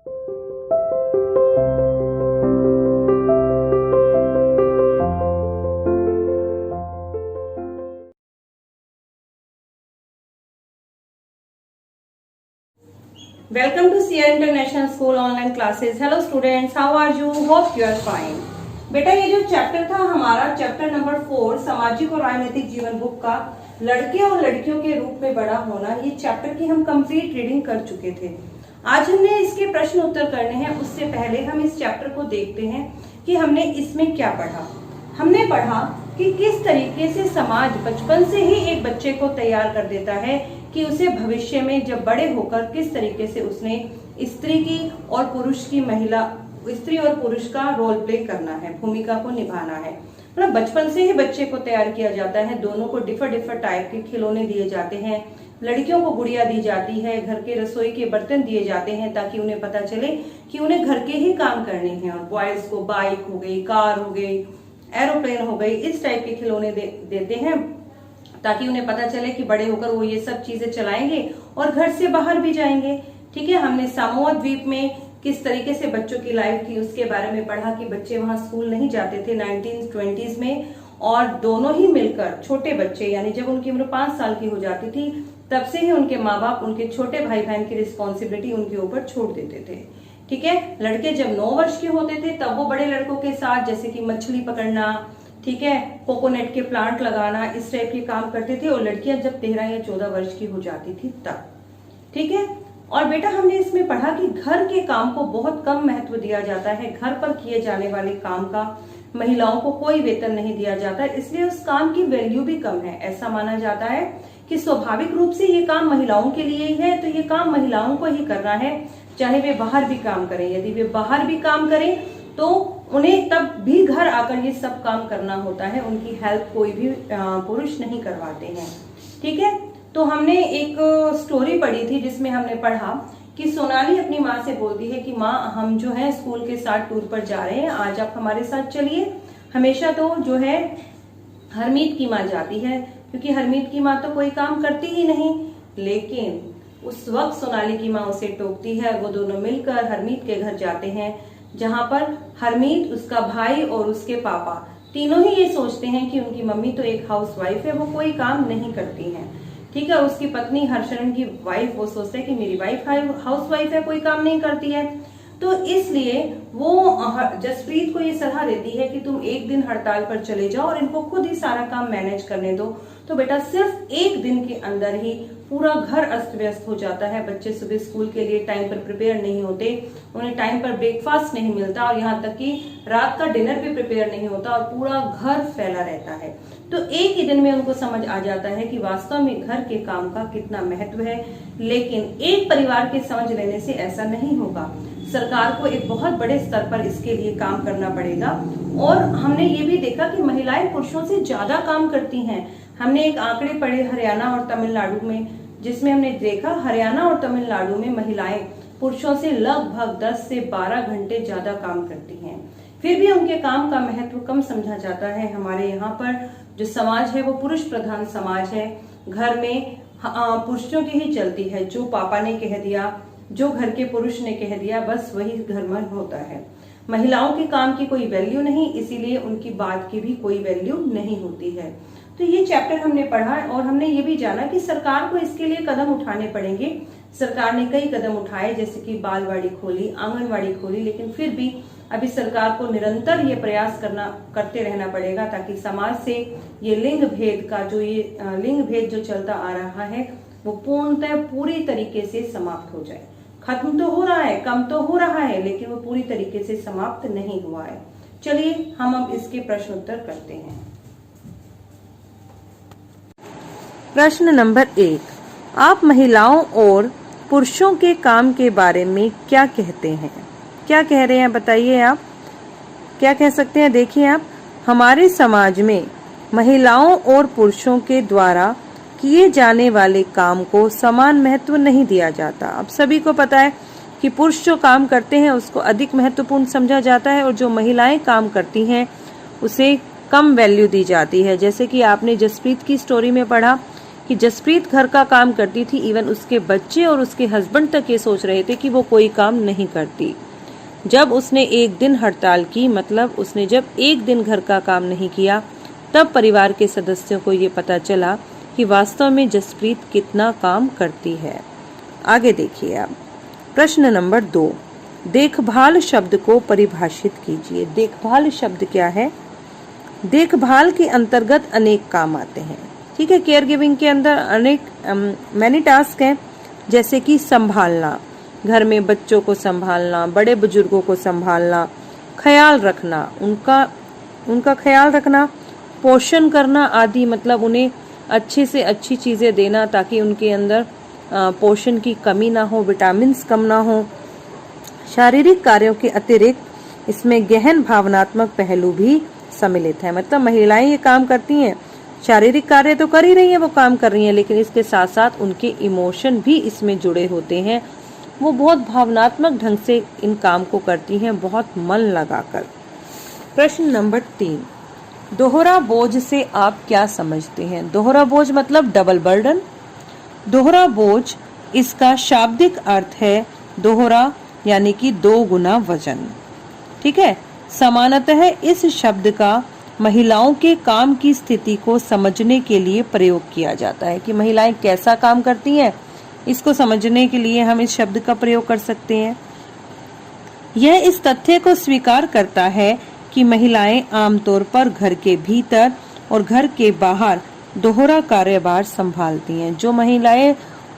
Welcome to CR International School online classes. Hello students, how are you? Hope you are fine. बेटा ये जो chapter था हमारा chapter number 4 सामाजिक और राजनीतिक जीवन बुक का लड़के और लड़कियों के रूप में बड़ा होना, ये चैप्टर की हम कंप्लीट रीडिंग कर चुके थे। आज हमने इसके प्रश्न उत्तर करने हैं। उससे पहले हम इस चैप्टर को देखते हैं कि हमने इसमें क्या पढ़ा। हमने पढ़ा कि किस तरीके से समाज बचपन से ही एक बच्चे को तैयार कर देता है कि उसे भविष्य में जब बड़े होकर किस तरीके से उसने स्त्री की और पुरुष की स्त्री और पुरुष का रोल प्ले करना है, भूमिका को निभाना है। मतलब बचपन से ही बच्चे को तैयार किया जाता है। दोनों को डिफरेंट टाइप के खिलौने दिए जाते हैं, लड़कियों को गुड़िया दी जाती है, घर के रसोई के बर्तन दिए जाते हैं ताकि उन्हें पता चले कि उन्हें घर के ही काम करने हैं। और बॉयज को बाइक हो गई, कार हो गई, एरोप्लेन हो गई, इस टाइप के खिलौने देते हैं ताकि उन्हें पता चले कि बड़े होकर वो ये सब चीजें चलाएंगे और घर से बाहर भी जाएंगे। ठीक है, हमने सामोआ द्वीप में किस तरीके से बच्चों की लाइफ थी उसके बारे में पढ़ा कि बच्चे वहां स्कूल नहीं जाते थे 1920s में, और दोनों ही मिलकर छोटे बच्चे यानी जब उनकी उम्र 5 साल की हो जाती थी तब से ही उनके माँ बाप उनके छोटे भाई बहन की रिस्पॉन्सिबिलिटी उनके ऊपर छोड़ देते थे। ठीक है, लड़के जब 9 वर्ष के होते थे तब वो बड़े लड़कों के साथ जैसे कि मछली पकड़ना, ठीक है, कोकोनट के प्लांट लगाना, इस टाइप के काम करते थे। और लड़कियां जब 13 या 14 वर्ष की हो जाती थी तब। ठीक है, और बेटा हमने इसमें पढ़ा कि घर के काम को बहुत कम महत्व दिया जाता है। घर पर किए जाने वाले काम का महिलाओं को कोई वेतन नहीं दिया जाता, इसलिए उस काम की वैल्यू भी कम है। ऐसा माना जाता है कि स्वाभाविक रूप से ये काम महिलाओं के लिए ही है, तो ये काम महिलाओं को ही करना है, चाहे वे बाहर भी काम करें। यदि वे बाहर भी काम करें तो उन्हें तब भी घर आकर ये सब काम करना होता है, उनकी हेल्प कोई भी पुरुष नहीं करवाते हैं। ठीक है, तो हमने एक स्टोरी पढ़ी थी जिसमें हमने पढ़ा कि सोनाली अपनी माँ से बोलती है कि माँ हम जो है स्कूल के साथ टूर पर जा रहे हैं, आज आप हमारे साथ चलिए। हमेशा तो जो है हरमीत की माँ जाती है क्योंकि हरमीत की माँ तो कोई काम करती ही नहीं, लेकिन उस वक्त सोनाली की माँ उसे टोकती है। वो दोनों मिलकर हरमीत के घर जाते हैं जहां पर हरमीत, उसका भाई और उसके पापा तीनों ही ये सोचते हैं कि उनकी मम्मी तो एक हाउसवाइफ है, वो कोई काम नहीं करती हैं। ठीक है, उसकी पत्नी हर्षरण की वाइफ वो सोचते हैं कि मेरी वाइफ हाउसवाइफ है, कोई काम नहीं करती है, तो इसलिए वो जसप्रीत को ये सलाह देती है कि तुम एक दिन हड़ताल पर चले जाओ और इनको खुद ही सारा काम मैनेज करने दो। तो बेटा सिर्फ एक दिन के अंदर ही पूरा घर अस्त व्यस्त हो जाता है। बच्चे सुबह स्कूल के लिए टाइम पर प्रिपेयर नहीं होते, उन्हें टाइम पर ब्रेकफास्ट नहीं मिलता और यहाँ तक कि रात का डिनर भी प्रिपेयर नहीं होता और पूरा घर फैला रहता है। तो एक ही दिन में उनको समझ आ जाता है कि वास्तव में घर के काम का कितना महत्व है। लेकिन एक परिवार के समझ लेने से ऐसा नहीं होगा, सरकार को एक बहुत बड़े स्तर पर इसके लिए काम करना पड़ेगा। और हमने ये भी देखा कि महिलाएं पुरुषों से ज्यादा काम करती हैं। हमने एक आंकड़े पढ़े हरियाणा और तमिलनाडु में, जिसमें हमने देखा हरियाणा और तमिलनाडु में महिलाएं पुरुषों से लगभग 10 से 12 घंटे ज्यादा काम करती हैं। फिर भी उनके काम का महत्व कम समझा जाता है। हमारे यहाँ पर जो समाज है वो पुरुष प्रधान समाज है। घर में पुरुषों की ही चलती है, जो पापा ने कह दिया, जो घर के पुरुष ने कह दिया, बस वही घर में होता है। महिलाओं के काम की कोई वैल्यू नहीं, इसीलिए उनकी बात की भी कोई वैल्यू नहीं होती है। तो ये चैप्टर हमने पढ़ा और हमने ये भी जाना कि सरकार को इसके लिए कदम उठाने पड़ेंगे। सरकार ने कई कदम उठाए, जैसे कि बालवाड़ी खोली, आंगनवाड़ी खोली, लेकिन फिर भी अभी सरकार को निरंतर ये प्रयास करते रहना पड़ेगा ताकि समाज से ये लिंग भेद जो चलता आ रहा है वो पूर्णतः पूरी तरीके से समाप्त हो जाए। खत्म तो हो रहा है, कम तो हो रहा है, लेकिन वो पूरी तरीके से समाप्त नहीं हुआ है। चलिए हम अब इसके प्रश्न उत्तर करते हैं। प्रश्न नंबर 1, आप महिलाओं और पुरुषों के काम के बारे में क्या कहते हैं? क्या कह रहे हैं बताइए, आप क्या कह सकते हैं? देखिए आप, हमारे समाज में महिलाओं और पुरुषों के द्वारा किए जाने वाले काम को समान महत्व नहीं दिया जाता। अब सभी को पता है कि पुरुष जो काम करते हैं उसको अधिक महत्वपूर्ण समझा जाता है और जो महिलाएं काम करती हैं उसे कम वैल्यू दी जाती है। जैसे कि आपने जसप्रीत की स्टोरी में पढ़ा कि जसप्रीत घर का काम करती थी, इवन उसके बच्चे और उसके हस्बैंड तक ये सोच रहे थे कि वो कोई काम नहीं करती। जब उसने एक दिन हड़ताल की, मतलब उसने जब एक दिन घर का काम नहीं किया, तब परिवार के सदस्यों को ये पता चला कि वास्तव में जसप्रीत कितना काम करती है। आगे देखिए आप, प्रश्न नंबर 2, देखभाल शब्द को परिभाषित कीजिए। देखभाल शब्द क्या है? देखभाल के अंतर्गत अनेक काम आते हैं, ठीक है। केयर गिविंग के अंदर अनेक मैनी टास्क हैं, जैसे कि संभालना, घर में बच्चों को संभालना, बड़े बुजुर्गों को संभालना, ख्याल रखना, उनका ख्याल रखना, पोषण करना आदि, मतलब उन्हें अच्छे से अच्छी चीजें देना ताकि उनके अंदर पोषण की कमी ना हो, विटामिन्स कम ना हो। शारीरिक कार्यों के अतिरिक्त इसमें गहन भावनात्मक पहलू भी सम्मिलित है, मतलब महिलाएं ये काम करती हैं, शारीरिक कार्य तो कर ही रही हैं, वो काम कर रही हैं, लेकिन इसके साथ साथ उनके इमोशन भी इसमें जुड़े होते हैं। वो बहुत भावनात्मक ढंग से इन काम को करती हैं, बहुत मन लगाकर। प्रश्न नंबर 3, दोहरा बोझ से आप क्या समझते हैं? दोहरा बोझ मतलब डबल बर्डन। दोहरा बोझ, इसका शाब्दिक अर्थ है दोहरा, यानी कि 2 गुना वजन, ठीक है। सामान्यतः इस शब्द का महिलाओं के काम की स्थिति को समझने के लिए प्रयोग किया जाता है, कि महिलाएं कैसा काम करती हैं, इसको समझने के लिए हम इस शब्द का प्रयोग कर सकते हैं। यह इस तथ्य को स्वीकार करता है कि महिलाएं आमतौर पर घर के भीतर और घर के बाहर दोहरा कार्यभार संभालती हैं। जो महिलाएं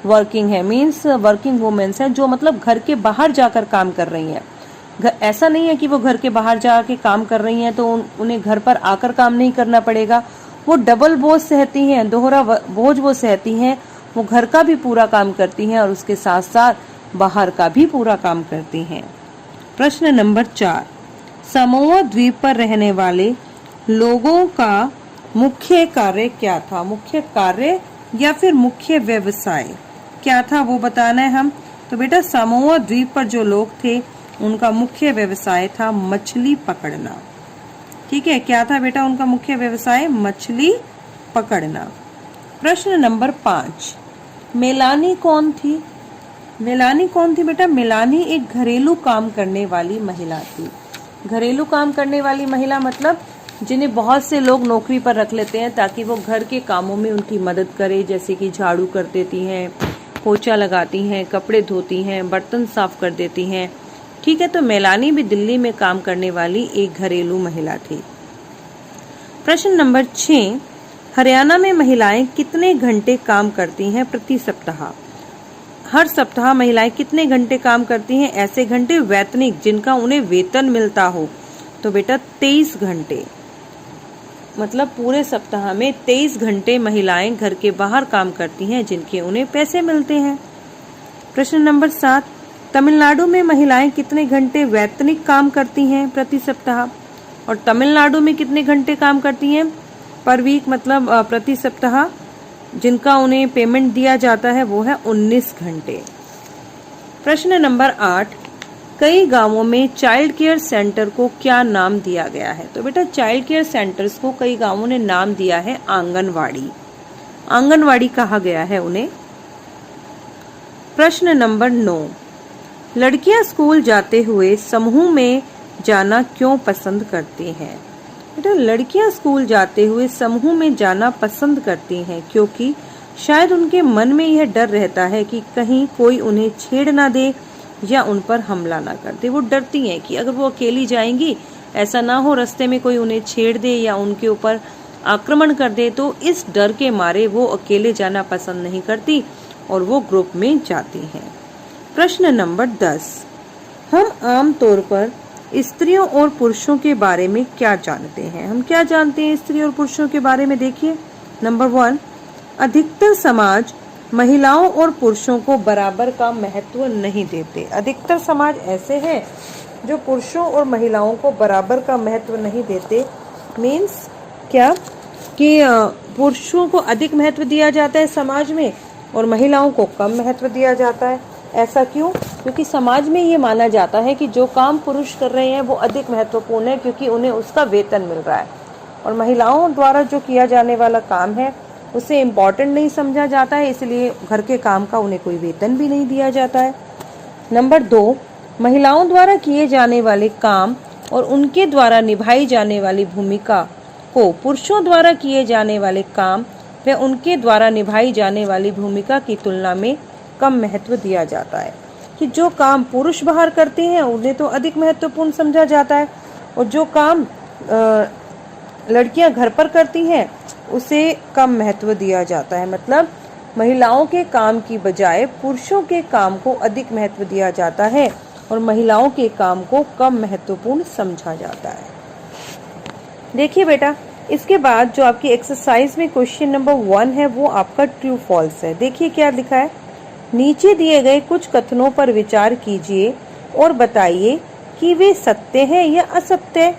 वर्किंग है, मीन्स वर्किंग वुमेन्स हैं, जो मतलब घर के बाहर जाकर काम कर रही हैं। ऐसा नहीं है कि वो घर के बाहर जाके काम कर रही हैं तो उन्हें घर पर आकर काम नहीं करना पड़ेगा। वो डबल बोझ सहती हैं, दोहरा बोझ वो सहती हैं। वो घर का भी पूरा काम करती हैं और उसके साथ साथ बाहर का भी पूरा काम करती हैं। प्रश्न नंबर 4, समोआ द्वीप पर रहने वाले लोगों का मुख्य कार्य क्या था? मुख्य कार्य या फिर मुख्य व्यवसाय क्या था, वो बताना है हम। तो बेटा, समोआ द्वीप पर जो लोग थे उनका मुख्य व्यवसाय था मछली पकड़ना, ठीक है। क्या था बेटा उनका मुख्य व्यवसाय? मछली पकड़ना। प्रश्न नंबर 5, मेलानी कौन थी? मेलानी कौन थी बेटा? मेलानी एक घरेलू काम करने वाली महिला थी। घरेलू काम करने वाली महिला मतलब जिन्हें बहुत से लोग नौकरी पर रख लेते हैं ताकि वो घर के कामों में उनकी मदद करे, जैसे कि झाड़ू कर देती हैं, पोछा लगाती हैं, कपड़े धोती हैं, बर्तन साफ कर देती हैं, ठीक है। तो मेलानी भी दिल्ली में काम करने वाली एक घरेलू महिला थी। प्रश्न नंबर 6, हरियाणा में महिलाएं कितने घंटे काम करती हैं प्रति सप्ताह? हर सप्ताह महिलाएं कितने घंटे काम करती हैं? ऐसे घंटे वैतनिक जिनका उन्हें वेतन मिलता हो। तो बेटा 23 घंटे, मतलब पूरे सप्ताह में 23 घंटे महिलाएं घर के बाहर काम करती हैं जिनके उन्हें पैसे मिलते हैं। प्रश्न नंबर 7, तमिलनाडु में महिलाएं कितने घंटे वैतनिक काम करती हैं प्रति सप्ताह? और तमिलनाडु में कितने घंटे काम करती हैं पर वीक, मतलब प्रति सप्ताह, जिनका उन्हें पेमेंट दिया जाता है वो है 19 घंटे। प्रश्न नंबर 8, कई गांवों में चाइल्ड केयर सेंटर को क्या नाम दिया गया है? तो बेटा चाइल्ड केयर सेंटर्स को कई गांवों ने नाम दिया है आंगनवाड़ी। आंगनवाड़ी कहा गया है उन्हें। प्रश्न नंबर 9, लड़कियां स्कूल जाते हुए समूह में जाना क्यों पसंद करती हैं? बेटा लड़कियां स्कूल जाते हुए समूह में जाना पसंद करती हैं क्योंकि शायद उनके मन में यह डर रहता है कि कहीं कोई उन्हें छेड़ ना दे या उन पर हमला ना कर दे। वो डरती हैं कि अगर वो अकेली जाएंगी, ऐसा ना हो रास्ते में कोई उन्हें छेड़ दे या उनके ऊपर आक्रमण कर दे, तो इस डर के मारे वो अकेले जाना पसंद नहीं करती और वो ग्रुप में जाती हैं। प्रश्न नंबर 10, हम आम तौर पर स्त्रियों और पुरुषों के बारे में क्या जानते हैं? हम क्या जानते हैं स्त्री और पुरुषों के बारे में? देखिए, नंबर 1, अधिकतर समाज महिलाओं और पुरुषों को बराबर का महत्व नहीं देते। अधिकतर समाज ऐसे हैं जो पुरुषों और महिलाओं को बराबर का महत्व नहीं देते। मीन्स क्या कि पुरुषों को अधिक महत्व दिया जाता है समाज में और महिलाओं को कम महत्व दिया जाता है। ऐसा क्यों? क्योंकि समाज में ये माना जाता है कि जो काम पुरुष कर रहे हैं वो अधिक महत्वपूर्ण है क्योंकि उन्हें उसका वेतन मिल रहा है, और महिलाओं द्वारा जो किया जाने वाला काम है उसे इम्पोर्टेंट नहीं समझा जाता है, इसलिए घर के काम का उन्हें कोई वेतन भी नहीं दिया जाता है। नंबर 2, महिलाओं द्वारा किए जाने वाले काम और उनके द्वारा निभाई जाने वाली भूमिका को पुरुषों द्वारा किए जाने वाले काम व उनके द्वारा निभाई जाने वाली भूमिका की तुलना में कम महत्व दिया जाता है। कि जो काम पुरुष बाहर करते हैं उन्हें तो अधिक महत्वपूर्ण समझा जाता है, और जो काम लड़कियां घर पर करती हैं उसे कम महत्व दिया जाता है। मतलब महिलाओं के काम की बजाय पुरुषों के काम को अधिक महत्व दिया जाता है और महिलाओं के काम को कम महत्वपूर्ण समझा जाता है। देखिए बेटा, इसके बाद जो आपकी एक्सरसाइज में क्वेश्चन नंबर 1 है वो आपका ट्रू फॉल्स है। देखिए क्या लिखा है, नीचे दिए गए कुछ कथनों पर विचार कीजिए और बताइए कि वे सत्य हैं या असत्य,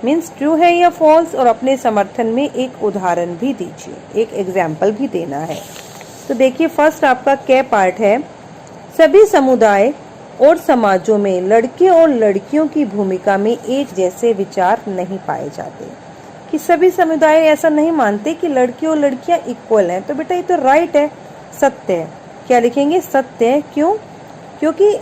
मीन्स ट्रू है या फॉल्स, और अपने समर्थन में एक उदाहरण भी दीजिए, एक एग्जाम्पल भी देना है। तो देखिए फर्स्ट आपका क्या पार्ट है, सभी समुदाय और समाजों में लड़के और लड़कियों की भूमिका में एक जैसे विचार नहीं पाए जाते। कि सभी समुदाय ऐसा नहीं मानते कि लड़के और लड़कियां इक्वल हैं। तो बेटा ये तो राइट है, सत्य है। क्या लिखेंगे, सत्य है। क्यों? क्योंकि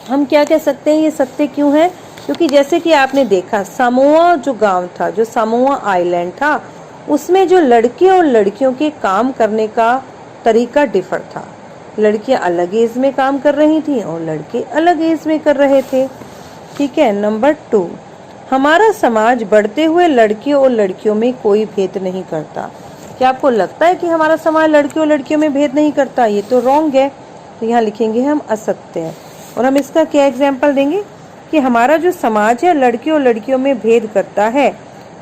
हम क्या कह सकते हैं ये सत्य क्यों है? क्योंकि जैसे कि आपने देखा सामोआ जो गांव था, जो सामोआ आइलैंड था, उसमें जो लड़के और लड़कियों के काम करने का तरीका डिफर था। लड़कियां अलग एज में काम कर रही थी और लड़के अलग एज में कर रहे थे। ठीक है। नंबर 2, हमारा समाज बढ़ते हुए लड़के और लड़कियों में कोई भेद नहीं करता। क्या आपको लगता है कि हमारा समाज लड़के और लड़कियों में भेद नहीं करता? ये तो रॉन्ग है। तो यहाँ लिखेंगे हम असत्य है। और हम इसका क्या एग्जाम्पल देंगे कि हमारा जो समाज है लड़के और लड़कियों में भेद करता है,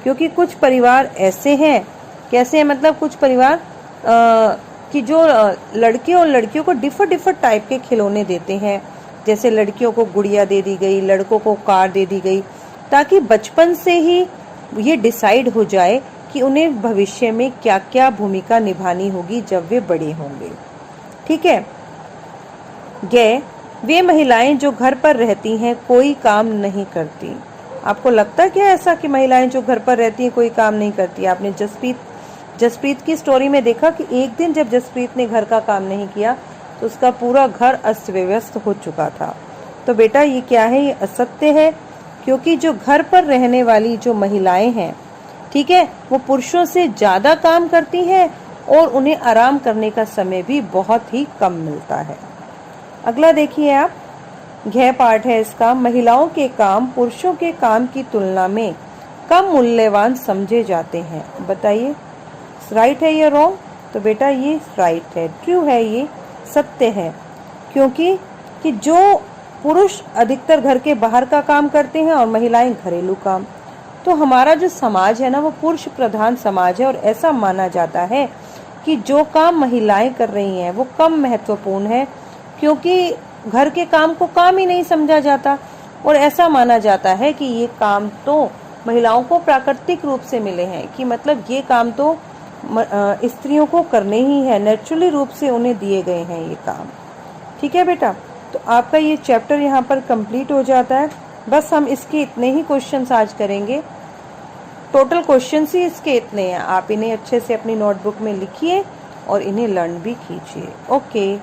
क्योंकि कुछ परिवार ऐसे हैं, कैसे हैं मतलब कुछ परिवार कि जो लड़के और लड़कियों को डिफर टाइप के खिलौने देते हैं। जैसे लड़कियों को गुड़िया दे दी गई, लड़कों को कार दे दी गई, ताकि बचपन से ही ये डिसाइड हो जाए कि उन्हें भविष्य में क्या क्या भूमिका निभानी होगी जब वे बड़े होंगे। ठीक है। वे महिलाएं जो घर पर रहती हैं कोई काम नहीं करती। आपको लगता है क्या ऐसा कि महिलाएं जो घर पर रहती हैं कोई काम नहीं करती? आपने जसप्रीत की स्टोरी में देखा कि एक दिन जब जसप्रीत ने घर का काम नहीं किया तो उसका पूरा घर अस्त व्यस्त हो चुका था। तो बेटा ये क्या है, ये असत्य है। क्योंकि जो घर पर रहने वाली जो महिलाएं हैं, ठीक है, वो पुरुषों से ज्यादा काम करती हैं और उन्हें आराम करने का समय भी बहुत ही कम मिलता है। अगला देखिए आप, घ पार्ट है इसका, महिलाओं के काम पुरुषों के काम की तुलना में कम मूल्यवान समझे जाते हैं। बताइए राइट है या रॉन्ग? तो बेटा ये राइट है, ट्रू है, ये सत्य है। क्योंकि कि जो पुरुष अधिकतर घर के बाहर का काम करते हैं और महिलाएं घरेलू काम। तो हमारा जो समाज है ना वो पुरुष प्रधान समाज है और ऐसा माना जाता है कि जो काम महिलाएं कर रही हैं वो कम महत्वपूर्ण है, क्योंकि घर के काम को काम ही नहीं समझा जाता और ऐसा माना जाता है कि ये काम तो महिलाओं को प्राकृतिक रूप से मिले हैं, कि मतलब ये काम तो स्त्रियों को करने ही है, नेचुरली रूप से उन्हें दिए गए हैं ये काम। ठीक है बेटा, तो आपका ये चैप्टर यहाँ पर कंप्लीट हो जाता है। बस हम इसके इतने ही क्वेश्चंस आज करेंगे। टोटल क्वेश्चंस ही इसके इतने हैं। आप इन्हें अच्छे से अपनी नोटबुक में लिखिए और इन्हें लर्न भी कीजिए। ओके।